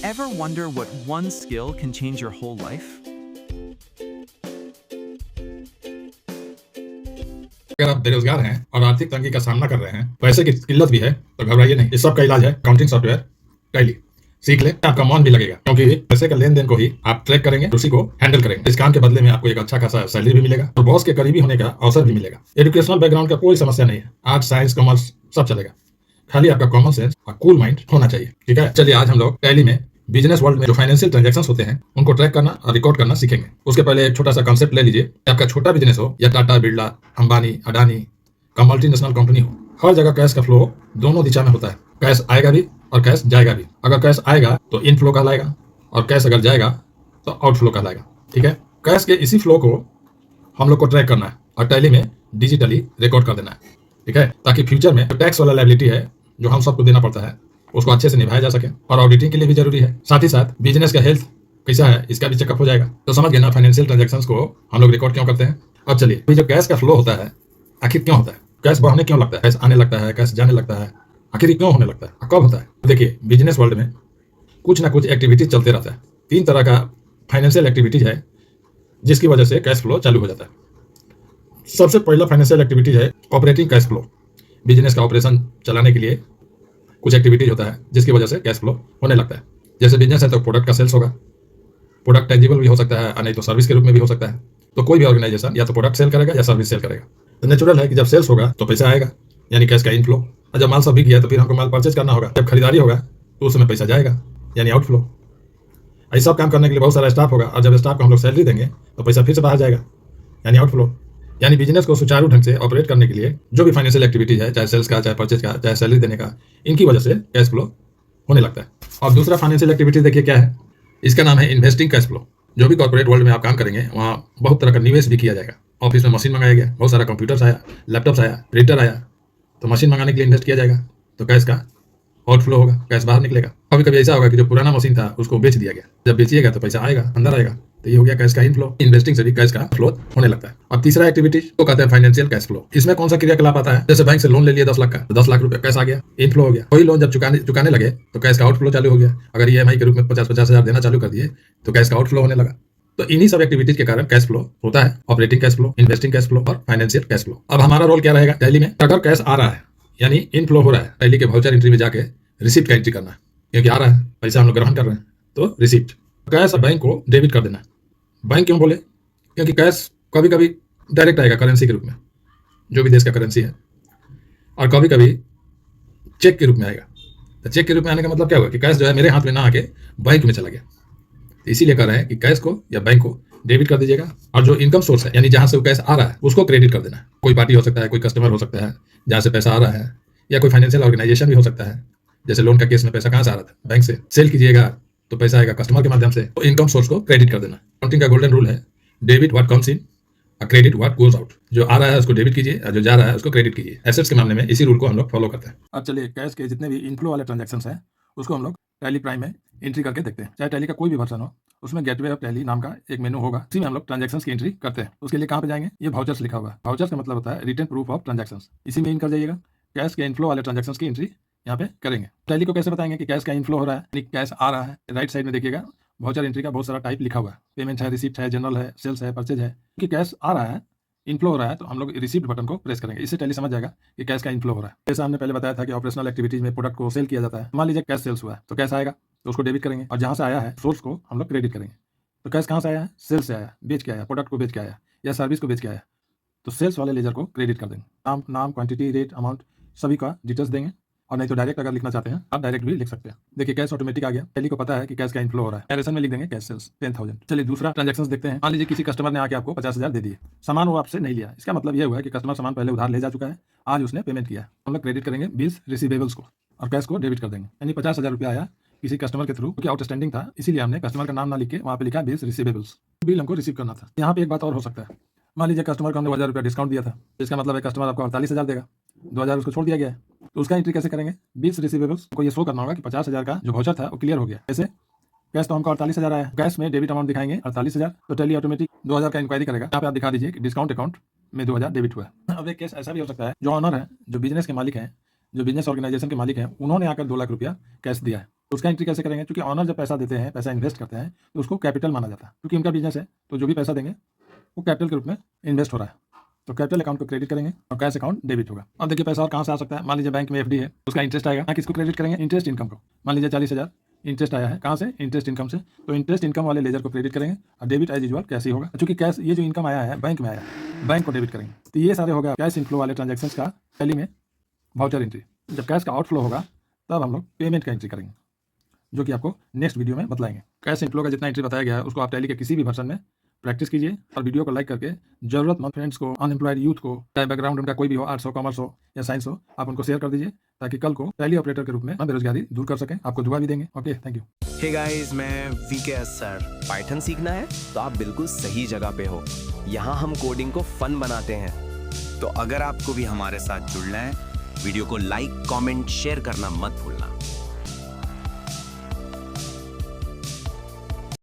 Ever wonder what one skill can change your whole life? अगर आप बेरोजगार हैं और आर्थिक तंगी का सामना कर रहे हैं, पैसे की किल्लत भी है, तो घबराइए नहीं। इस सब का इलाज है अकाउंटिंग सॉफ्टवेयर टैली। सीख ले, आपका मन भी लगेगा, क्योंकि पैसे के लेन देन को ही आप ट्रैक करेंगे, उसी को हैंडल करेंगे। इस काम के बदले में आपको एक अच्छा खासा सैलरी भी मिलेगा और बॉस के करीबी होने का अवसर भी मिलेगा। एजुकेशनल बैकग्राउंड का कोई समस्या नहीं है, आर्ट्स साइंस कॉमर्स सब चलेगा, खाली आपका कॉमन सेंस और कूल माइंड होना चाहिए। ठीक है, चलिए आज हम लोग टैली में बिजनेस वर्ल्ड में जो फाइनेंशियल ट्रांजैक्शंस होते हैं उनको ट्रैक करना और रिकॉर्ड करना सीखेंगे। उसके पहले एक छोटा सा कंसेप्ट ले लीजिए। आपका छोटा बिजनेस हो या टाटा बिरला, अंबानी, अडानी का मल्टीनेशनल कंपनी हो, हर जगह कैश का फ्लो दोनों दिशा में होता है। कैश आएगा भी और कैश जाएगा भी। अगर कैश आएगा तो इनफ्लो कहलाएगा और कैश अगर जाएगा तो आउटफ्लो कहलाएगा। ठीक है, कैश के इसी फ्लो को हम लोग को ट्रैक करना है और टैली में डिजिटली रिकॉर्ड कर देना है। ठीक है, ताकि फ्यूचर में टैक्स वाला लायबिलिटी है जो हम सबको देना पड़ता है उसको अच्छे से निभाया जा सके, और ऑडिटिंग के लिए भी जरूरी है। साथ ही साथ बिजनेस का हेल्थ कैसा है इसका भी चेकअप हो जाएगा। तो समझ गए ना फाइनेंशियल ट्रांजैक्शंस को हम लोग रिकॉर्ड क्यों करते हैं। अब चलिए, जो कैश का फ्लो होता है आखिर क्यों होता है, कैश बढ़ने क्यों लगता है, कैश आने लगता है, कैश जाने लगता है, आखिर क्यों होने लगता है, कब होता है। देखिए, बिजनेस वर्ल्ड में कुछ ना कुछ एक्टिविटीज चलते रहता है। 3 तरह का फाइनेंशियल एक्टिविटीज है जिसकी वजह से कैश फ्लो चालू हो जाता है। सबसे पहला फाइनेंशियल एक्टिविटीज है ऑपरेटिंग कैश फ्लो। बिजनेस का ऑपरेशन चलाने के लिए कुछ एक्टिविटीज होता है जिसकी वजह से कैश फ्लो होने लगता है। जैसे बिजनेस है तो प्रोडक्ट का सेल्स होगा, प्रोडक्ट टेंजिबल भी हो सकता है, नहीं तो सर्विस के रूप में भी हो सकता है। तो कोई भी ऑर्गेनाइजेशन या तो प्रोडक्ट सेल करेगा या सर्विस सेल करेगा। तो नेचुरल है कि जब सेल्स होगा तो पैसा आएगा, यानी कैश का इनफ्लो। और जब माल सब बिक गया तो फिर हमको माल परचेज करना होगा। जब खरीदारी होगा तो उस समय पैसा जाएगा, यानी आउटफ्लो। ये सब काम करने के लिए बहुत सारा स्टाफ होगा, और जब स्टाफ को हम लोग सैलरी देंगे तो पैसा फिर से बाहर जाएगा, यानी आउटफ्लो। यानी बिजनेस को सुचारू ढंग से ऑपरेट करने के लिए जो भी फाइनेंशियल एक्टिविटीज है, चाहे सेल्स का, चाहे परचेज का, चाहे सैलरी देने का, इनकी वजह से कैश फ्लो होने लगता है। और दूसरा फाइनेंशियल एक्टिविटी देखिए क्या है, इसका नाम है इन्वेस्टिंग कैश फ्लो। जो भी कॉर्पोरेट वर्ल्ड में आप काम करेंगे वहाँ बहुत तरह का निवेश भी किया जाएगा। ऑफिस में मशीन मंगाया गया, बहुत सारा कंप्यूटर्स आया, लैपटॉप्स आया, प्रिंटर आया, तो मशीन मंगाने के लिए इन्वेस्ट किया जाएगा, तो कैश का आउटफ्लो होगा, कैश बाहर निकलेगा। कभी कभी ऐसा होगा कि जो पुराना मशीन था उसको बेच दिया गया, जब बेचिएगा तो पैसा आएगा, अंदर आएगा, तो ये हो गया कैश का इनफ्लो। इन्वेस्टिंग से भी कैश का फ्लो होने लगता है। और तीसरा एक्टिविटी को कहते हैं फाइनेंशियल कैश फ्लो। इसमें कौन सा क्रियाकलाप आता है, जैसे बैंक से लोन ले लिया 10 लाख का, तो 10 लाख रुपए कैश आ गया, इनफ्लो हो गया। कोई लोन जब चुकाने लगे तो कैश का आउटफ्लो चालू हो गया। अगर ईएमआई के रूप में 50-50 हजार देना चालू कर दिए तो कैश का आउटफ्लो होने लगा। तो इन्हीं सब एक्टिविटीज के कारण कैश फ्लो होता है, operating cash flow, investing cash flow और फाइनेंशियल कैश फ्लो। अब हमारा रोल क्या रहेगा टैली में, अगर कैश आ रहा है यानी इनफ्लो हो रहा है, टैली के वाउचर एंट्री में जाके रिसिप्ट का एंट्री करना है, क्योंकि आ रहा है पैसा हम लोग ग्रहण कर रहे हैं, तो रिसिप्ट। कैश बैंक को डेबिट कर देना है। बैंक क्यों बोले, क्योंकि कैश कभी कभी डायरेक्ट आएगा करेंसी के रूप में, जो भी देश का करेंसी है, और कभी कभी चेक के रूप में आएगा। तो चेक के रूप में आने का मतलब क्या हुआ कि कैश जो है मेरे हाथ में ना आके बैंक में चला गया। तो इसीलिए कह रहे हैं कि कैश को या बैंक को डेबिट कर दीजिएगा, और जो इनकम सोर्स है यानी जहां से वो कैश आ रहा है उसको क्रेडिट कर देना है। कोई पार्टी हो सकता है, कोई कस्टमर हो सकता है जहां से पैसा आ रहा है, या कोई फाइनेंशियल ऑर्गेनाइजेशन भी हो सकता है। जैसे लोन का केस में पैसा कहां से आ रहा था, बैंक से। सेल कीजिएगा तो पैसा आएगा कस्टमर के माध्यम से, तो इनकम सोर्स को क्रेडिट कर देना। अकाउंटिंग का गोल्डन रूल है, debit what comes in, credit what goes out. जो आ रहा है उसको डेबिट कीजिए और जो जा रहा है उसको क्रेडिट कीजिए। एसेट्स के मामले में इसी रूल को हम लोग फॉलो करते हैं। अब चलिए, कैश के जितने भी इनफ्लो वाले ट्रांजैक्शंस हैं उसको हम लोग टैली प्राइम में एंट्री करके देखते हैं। चाहे टैली का कोई भी वर्जन हो, उसमें गेटवे ऑफ टैली नाम का एक मेनू होगा, उसी में हम लोग ट्रांजैक्शंस की एंट्री करते हैं। उसके लिए कहाँ पे जाएंगे, ये वाउचर्स लिखा हुआ है। वाउचर्स का मतलब होता है रिटर्न प्रूफ ऑफ ट्रांजैक्शंस, इसी में इन कर जाइएगा। कैश के इनफ्लो वाले ट्रांजैक्शंस की एंट्री यहाँ पे करेंगे। टैली को कैसे बताएंगे कि कैश का इनफ्लो हो रहा है, कैश आ रहा है। राइट साइड में देखिएगा वाउचर एंट्री का बहुत सारा टाइप लिखा हुआ है, पेमेंट है, रिसिप्ट है, जनरल है, सेल्स है, परचेज है। कि कैश आ रहा है, इनफ्लो हो रहा है, तो हम लोग रिसिप्ट बटन को प्रेस करेंगे। इससे टैली समझ जाएगा कि कैश का इनफ्लो हो रहा है। जैसे हमने पहले बताया था कि ऑपरेशनल एक्टिविटीज में प्रोडक्ट को सेल किया जाता है। मान लीजिए कैश सेल्स हुआ है तो कैश आएगा, तो उसको डेबिट करेंगे, और जहां से आया है सोर्स को हम लोग क्रेडिट करेंगे। तो कैश कहां से आया है, सेल्स से आया, बेच के आया, प्रोडक्ट को बेच के आया या सर्विस को बेच के आया, तो सेल्स वाले लेजर को क्रेडिट कर देंगे। नाम, क्वांटिटी, रेट, अमाउंट सभी का डिटेल्स देंगे। और नहीं तो डायरेक्ट अगर लिखना चाहते हैं आप डायरेक्ट भी लिख सकते हैं। देखिए कैश ऑटोमेटिक आ गया, टैली को पता है कि कैश का इनफ्लो हो रहा है। एरेसन में लिख देंगे कैश सेल्स 10,000। चलिए दूसरा ट्रांजैक्शंस देखते हैं। मान लीजिए किसी कस्टमर ने आके आपको 50,000 दे दिए, सामान वो आपसे नहीं लिया। इसका मतलब यह हुआ है कि कस्टमर सामान पहले उधार ले जा चुका है, आज उसने पेमेंट किया। हम लोग क्रेडिट करेंगे बिल्स रिसीवेबल्स को और कैश को डेबिट कर देंगे। यानी 50,000 रुपया आया किसी कस्टमर के थ्रू, क्योंकि आउटस्टैंडिंग था, इसीलिए हमने कस्टमर का नाम ना लिख के वहाँ पे लिखा बिल्स रिसीवेबल्स। बिल हमको रिसीव करना था। यहाँ पे एक बात और हो सकता है, मान लीजिए कस्टमर को हमने 2,000 रुपया डिस्काउंट दिया था, इसका मतलब है कस्टमर आपको 48,000 देगा, 2,000 उसको छोड़ दिया गया है। तो उसका एंट्री कैसे करेंगे, बिल्स रिसीवेबल्स को ये शो करना होगा कि 50,000 का जो वाउचर था वो क्लियर हो गया। कैसे, कैश तो हमको 48,000 आया, कैश में डेबिट अमाउंट दिखाएंगे 48,000, तो टैली ऑटोमेटिक 2,000 का इंक्वायरी करेगा। यहाँ पे आप दिखा दीजिए कि डिस्काउंट अकाउंट में 2,000 डेबिट हुआ है। अब एक केस ऐसा भी हो सकता है, जो ऑनर है, जो बिजनेस के मालिक हैं, जो बिजनेस ऑर्गेनाइजेशन के मालिक हैं उन्होंने आकर 2 लाख रुपया कैश दिया है, तो उसका एंट्री कैसे करेंगे? क्योंकि ऑनर जब पैसा देते हैं, पैसा इन्वेस्ट करते हैं, तो उसको कैपिटल माना जाता है, क्योंकि उनका बिजनेस है, तो जो भी पैसा देंगे वो कैपिटल के रूप में इन्वेस्ट हो रहा है। तो कैपिटल अकाउंट को क्रेडिट करेंगे और कैश अकाउंट डेबिट होगा। अब देखिए पैसा और कहाँ से आ सकता है। मान लीजिए बैंक में एफडी है, उसका इंटरेस्ट आएगा, ना किसको क्रेडिट करेंगे? इंटरेस्ट इनकम को। मान लीजिए 40,000 इंटरेस्ट आया है, कहाँ से? इंटरेस्ट इनकम से। तो इंटरेस्ट इनकम वाले लेजर को क्रेडिट करेंगे और डेबिट एज यूजुअल कैश ही होगा, क्योंकि कैश ये जो इनकम आया है बैंक में आया है, बैंक को डेबिट करेंगे। तो ये सारे होगा कैश इनफ्लो वाले ट्रांजेक्शन का टैली में वाउचर एंट्री। जब कैश का आउटफ्लो होगा तब हम लोग पेमेंट का एंट्री करेंगे, जो कि आपको नेक्स्ट वीडियो में बतलाएंगे। कैश इनफ्लो का जितना एंट्री बताया गया है उसको आप टैली के किसी भी वर्जन में प्रैक्टिस कीजिए और वीडियो को लाइक करके जरूरतमंद फ्रेंड्स को, अनएम्प्लॉयड यूथ को, चाहे बैकग्राउंड उनका कोई भी हो, आर्ट्स हो, कॉमर्स हो या साइंस हो, आप उनको शेयर कर दीजिए ताकि कल को टैली ऑपरेटर के रूप में बेरोजगारी दूर कर सकें। आपको दुआ भी देंगे। Okay, thank you. Hey guys, मैं वीके सर। पाइथन सीखना है तो आप बिल्कुल सही जगह पे हो। यहाँ हम कोडिंग को फन बनाते हैं। तो अगर आपको भी हमारे साथ जुड़ना है, वीडियो को लाइक, कमेंट, शेयर करना मत भूलना।